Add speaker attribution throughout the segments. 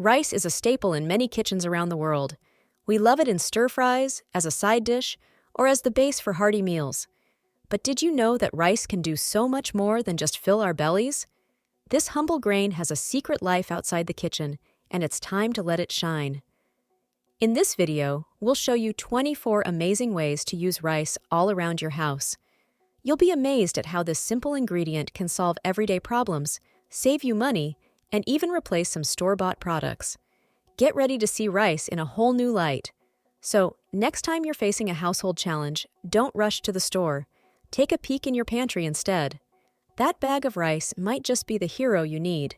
Speaker 1: Rice is a staple in many kitchens around the world. We love it in stir-fries, as a side dish, or as the base for hearty meals. But did you know that rice can do so much more than just fill our bellies? This humble grain has a secret life outside the kitchen, and it's time to let it shine. In this video, we'll show you 24 amazing ways to use rice all around your house. You'll be amazed at how this simple ingredient can solve everyday problems, save you money, and even replace some store-bought products. Get ready to see rice in a whole new light. So, next time you're facing a household challenge, don't rush to the store. Take a peek in your pantry instead. That bag of rice might just be the hero you need.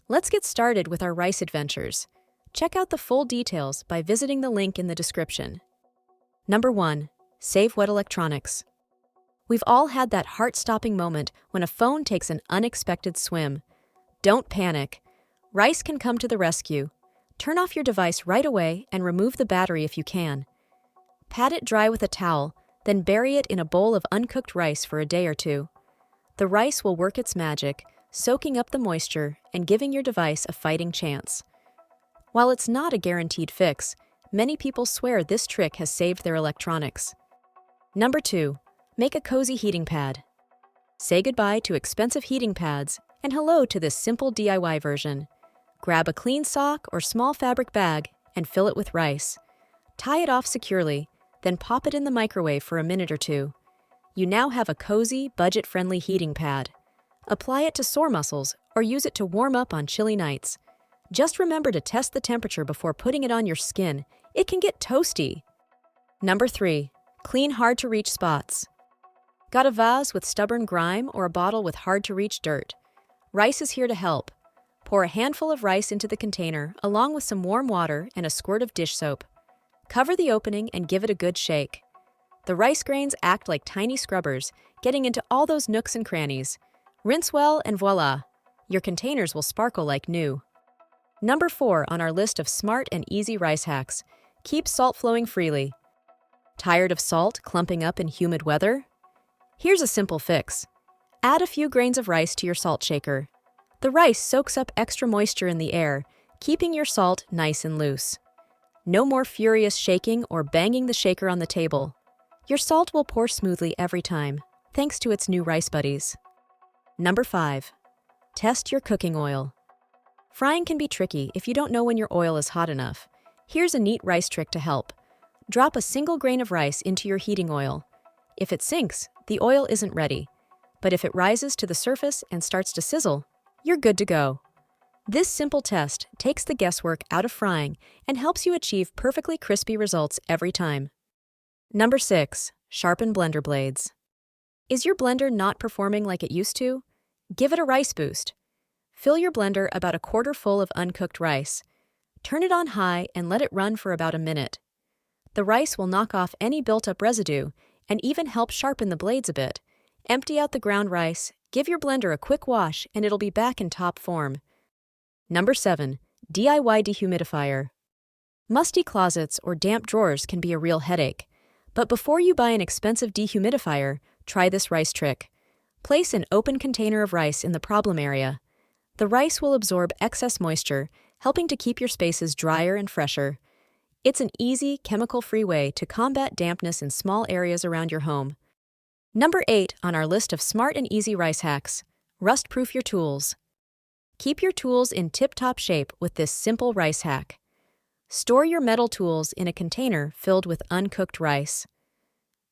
Speaker 1: Let's get started with our rice adventures. Check out the full details by visiting the link in the description. Number 1. Save wet electronics. We've all had that heart-stopping moment when a phone takes an unexpected swim. Don't panic. Rice can come to the rescue. Turn off your device right away and remove the battery if you can. Pat it dry with a towel, then bury it in a bowl of uncooked rice for a day or two. The rice will work its magic, soaking up the moisture and giving your device a fighting chance. While it's not a guaranteed fix, many people swear this trick has saved their electronics. Number 2. Make a cozy heating pad. Say goodbye to expensive heating pads and hello to this simple DIY version. Grab a clean sock or small fabric bag and fill it with rice. Tie it off securely, then pop it in the microwave for a minute or two. You now have a cozy, budget-friendly heating pad. Apply it to sore muscles or use it to warm up on chilly nights. Just remember to test the temperature before putting it on your skin. It can get toasty. Number 3. Clean hard-to-reach spots. Got a vase with stubborn grime or a bottle with hard-to-reach dirt? Rice is here to help. Pour a handful of rice into the container along with some warm water and a squirt of dish soap. Cover the opening and give it a good shake. The rice grains act like tiny scrubbers, getting into all those nooks and crannies. Rinse well and voila! Your containers will sparkle like new. Number 4 on our list of smart and easy rice hacks. Keep salt flowing freely. Tired of salt clumping up in humid weather? Here's a simple fix. Add a few grains of rice to your salt shaker. The rice soaks up extra moisture in the air, keeping your salt nice and loose. No more furious shaking or banging the shaker on the table. Your salt will pour smoothly every time, thanks to its new rice buddies. Number 5. Test your cooking oil. Frying can be tricky if you don't know when your oil is hot enough. Here's a neat rice trick to help. Drop a single grain of rice into your heating oil. If it sinks, the oil isn't ready. But if it rises to the surface and starts to sizzle, you're good to go. This simple test takes the guesswork out of frying and helps you achieve perfectly crispy results every time. Number 6. Sharpen blender blades. Is your blender not performing like it used to? Give it a rice boost. Fill your blender about a quarter full of uncooked rice. Turn it on high and let it run for about a minute. The rice will knock off any built-up residue and even help sharpen the blades a bit. Empty out the ground rice, give your blender a quick wash, and it'll be back in top form. Number 7. DIY dehumidifier. Musty closets or damp drawers can be a real headache. But before you buy an expensive dehumidifier, try this rice trick. Place an open container of rice in the problem area. The rice will absorb excess moisture, helping to keep your spaces drier and fresher. It's an easy, chemical-free way to combat dampness in small areas around your home. Number 8 on our list of smart and easy rice hacks. Rust-proof your tools. Keep your tools in tip-top shape with this simple rice hack. Store your metal tools in a container filled with uncooked rice.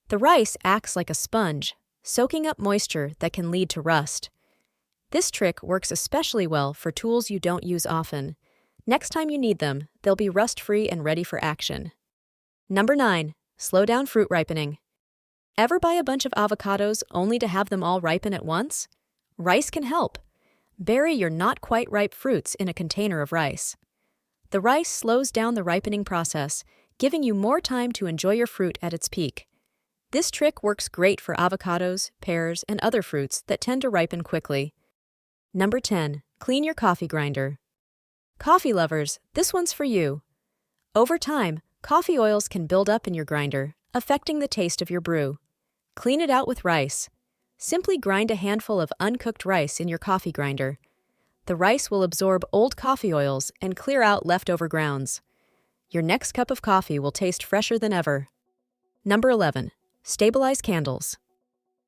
Speaker 1: The rice acts like a sponge, soaking up moisture that can lead to rust. This trick works especially well for tools you don't use often. Next time you need them, they'll be rust-free and ready for action. Number 9. Slow down fruit ripening. Ever buy a bunch of avocados only to have them all ripen at once? Rice can help. Bury your not-quite-ripe fruits in a container of rice. The rice slows down the ripening process, giving you more time to enjoy your fruit at its peak. This trick works great for avocados, pears, and other fruits that tend to ripen quickly. Number 10. Clean your coffee grinder. Coffee lovers, this one's for you. Over time, coffee oils can build up in your grinder, affecting the taste of your brew. Clean it out with rice. Simply grind a handful of uncooked rice in your coffee grinder. The rice will absorb old coffee oils and clear out leftover grounds. Your next cup of coffee will taste fresher than ever. Number 11. Stabilize candles.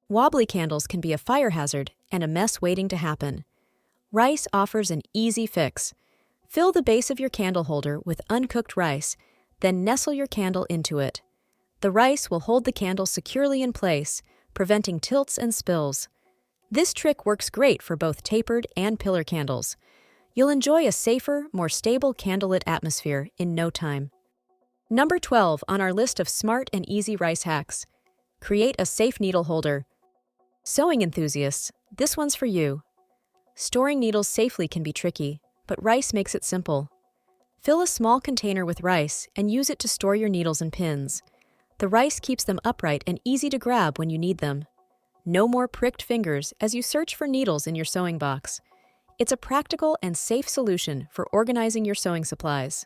Speaker 1: Wobbly candles can be a fire hazard and a mess waiting to happen. Rice offers an easy fix. Fill the base of your candle holder with uncooked rice, then nestle your candle into it. The rice will hold the candle securely in place, preventing tilts and spills. This trick works great for both tapered and pillar candles. You'll enjoy a safer, more stable candlelit atmosphere in no time. Number 12 on our list of smart and easy rice hacks. Create a safe needle holder. Sewing enthusiasts, this one's for you. Storing needles safely can be tricky, but rice makes it simple. Fill a small container with rice and use it to store your needles and pins. The rice keeps them upright and easy to grab when you need them. No more pricked fingers as you search for needles in your sewing box. It's a practical and safe solution for organizing your sewing supplies.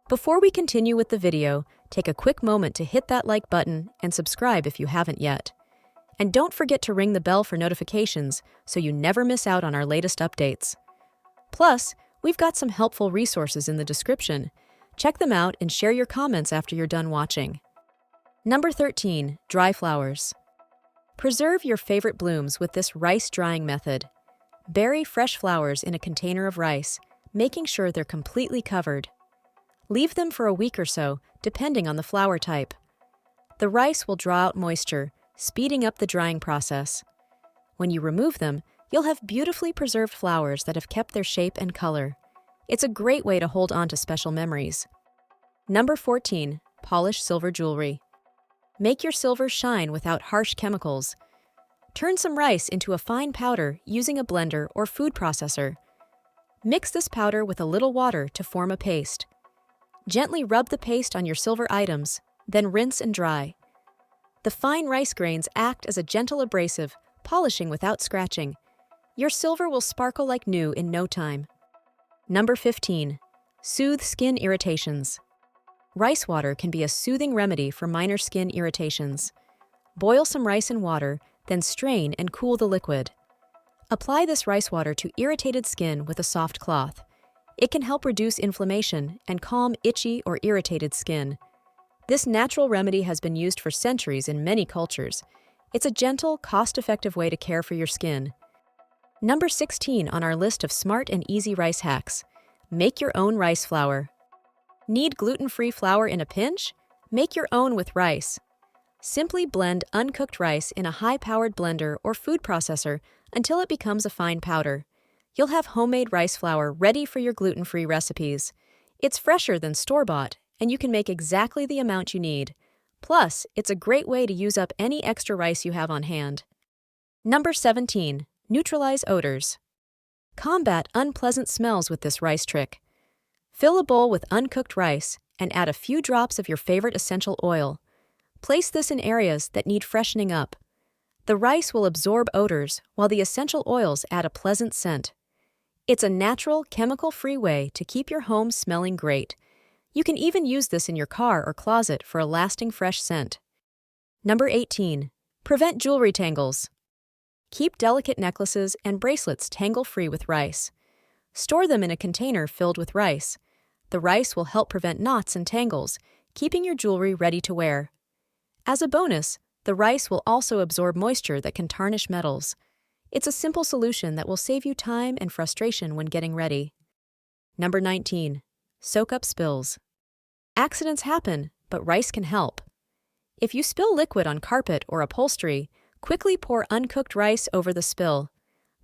Speaker 1: Before we continue with the video, take a quick moment to hit that like button and subscribe if you haven't yet. And don't forget to ring the bell for notifications so you never miss out on our latest updates. Plus, we've got some helpful resources in the description. Check them out and share your comments after you're done watching. Number 13. Dry flowers. Preserve your favorite blooms with this rice drying method. Bury fresh flowers in a container of rice, making sure they're completely covered. Leave them for a week or so, depending on the flower type. The rice will draw out moisture, speeding up the drying process. When you remove them, you'll have beautifully preserved flowers that have kept their shape and color. It's a great way to hold on to special memories. Number 14. Polish silver jewelry. Make your silver shine without harsh chemicals. Turn some rice into a fine powder using a blender or food processor. Mix this powder with a little water to form a paste. Gently rub the paste on your silver items, then rinse and dry. The fine rice grains act as a gentle abrasive, polishing without scratching. Your silver will sparkle like new in no time. Number 15. Soothe skin irritations. Rice water can be a soothing remedy for minor skin irritations. Boil some rice in water, then strain and cool the liquid. Apply this rice water to irritated skin with a soft cloth. It can help reduce inflammation and calm itchy or irritated skin. This natural remedy has been used for centuries in many cultures. It's a gentle, cost-effective way to care for your skin. Number 16 on our list of smart and easy rice hacks. Make your own rice flour. Need gluten-free flour in a pinch? Make your own with rice. Simply blend uncooked rice in a high-powered blender or food processor until it becomes a fine powder. You'll have homemade rice flour ready for your gluten-free recipes. It's fresher than store-bought, and you can make exactly the amount you need. Plus, it's a great way to use up any extra rice you have on hand. Number 17. Neutralize odors. Combat unpleasant smells with this rice trick. Fill a bowl with uncooked rice and add a few drops of your favorite essential oil. Place this in areas that need freshening up. The rice will absorb odors while the essential oils add a pleasant scent. It's a natural, chemical-free way to keep your home smelling great. You can even use this in your car or closet for a lasting fresh scent. Number 18. Prevent jewelry tangles. Keep delicate necklaces and bracelets tangle-free with rice. Store them in a container filled with rice. The rice will help prevent knots and tangles, keeping your jewelry ready to wear. As a bonus, the rice will also absorb moisture that can tarnish metals. It's a simple solution that will save you time and frustration when getting ready. Number 19. Soak up spills. Accidents happen, but rice can help. If you spill liquid on carpet or upholstery, quickly pour uncooked rice over the spill.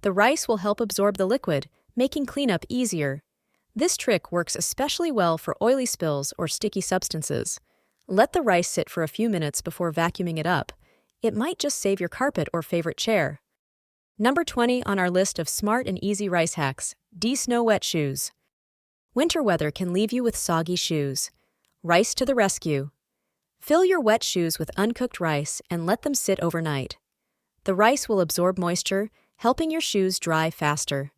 Speaker 1: The rice will help absorb the liquid, making cleanup easier. This trick works especially well for oily spills or sticky substances. Let the rice sit for a few minutes before vacuuming it up. It might just save your carpet or favorite chair. Number 20 on our list of smart and easy rice hacks. De-snow wet shoes. Winter weather can leave you with soggy shoes. Rice to the rescue. Fill your wet shoes with uncooked rice and let them sit overnight. The rice will absorb moisture, helping your shoes dry faster.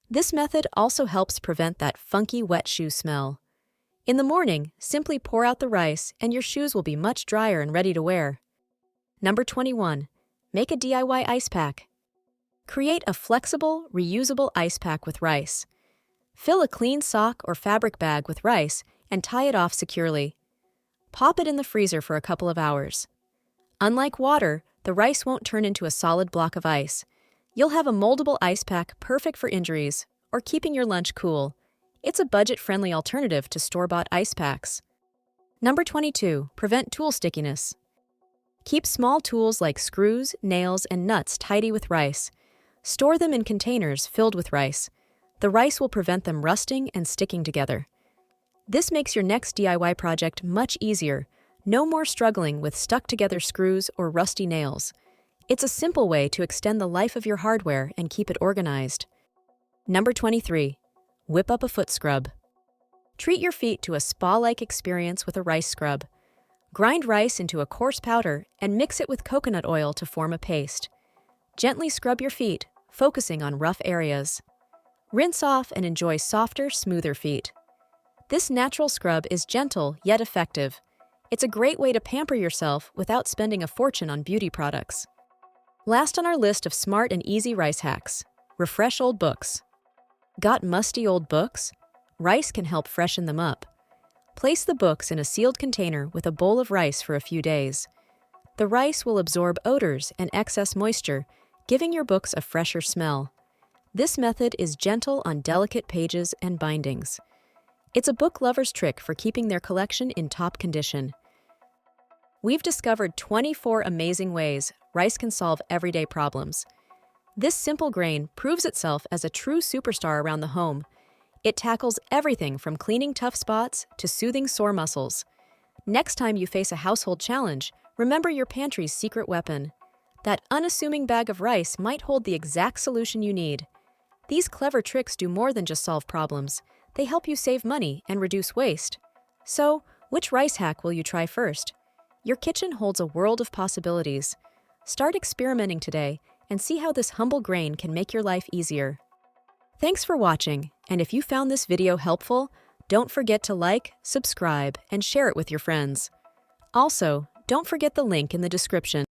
Speaker 1: This method also helps prevent that funky wet shoe smell. In the morning, simply pour out the rice and your shoes will be much drier and ready to wear. Number 21. Make a DIY ice pack. Create a flexible, reusable ice pack with rice. Fill a clean sock or fabric bag with rice and tie it off securely. Pop it in the freezer for a couple of hours. Unlike water, the rice won't turn into a solid block of ice. You'll have a moldable ice pack perfect for injuries or keeping your lunch cool. It's a budget-friendly alternative to store-bought ice packs. Number 22. Prevent tool stickiness. Keep small tools like screws, nails, and nuts tidy with rice. Store them in containers filled with rice. The rice will prevent them rusting and sticking together. This makes your next DIY project much easier. No more struggling with stuck-together screws or rusty nails. It's a simple way to extend the life of your hardware and keep it organized. Number 23. Whip up a foot scrub. Treat your feet to a spa-like experience with a rice scrub. Grind rice into a coarse powder and mix it with coconut oil to form a paste. Gently scrub your feet, focusing on rough areas. Rinse off and enjoy softer, smoother feet. This natural scrub is gentle yet effective. It's a great way to pamper yourself without spending a fortune on beauty products. Last on our list of smart and easy rice hacks: refresh old books. Got musty old books? Rice can help freshen them up. Place the books in a sealed container with a bowl of rice for a few days. The rice will absorb odors and excess moisture, giving your books a fresher smell. This method is gentle on delicate pages and bindings. It's a book lover's trick for keeping their collection in top condition. We've discovered 24 amazing ways rice can solve everyday problems. This simple grain proves itself as a true superstar around the home. It tackles everything from cleaning tough spots to soothing sore muscles. Next time you face a household challenge, remember your pantry's secret weapon. That unassuming bag of rice might hold the exact solution you need. These clever tricks do more than just solve problems. They help you save money and reduce waste. So, which rice hack will you try first? Your kitchen holds a world of possibilities. Start experimenting today and see how this humble grain can make your life easier. Thanks for watching, and if you found this video helpful, don't forget to like, subscribe, and share it with your friends. Also, don't forget the link in the description.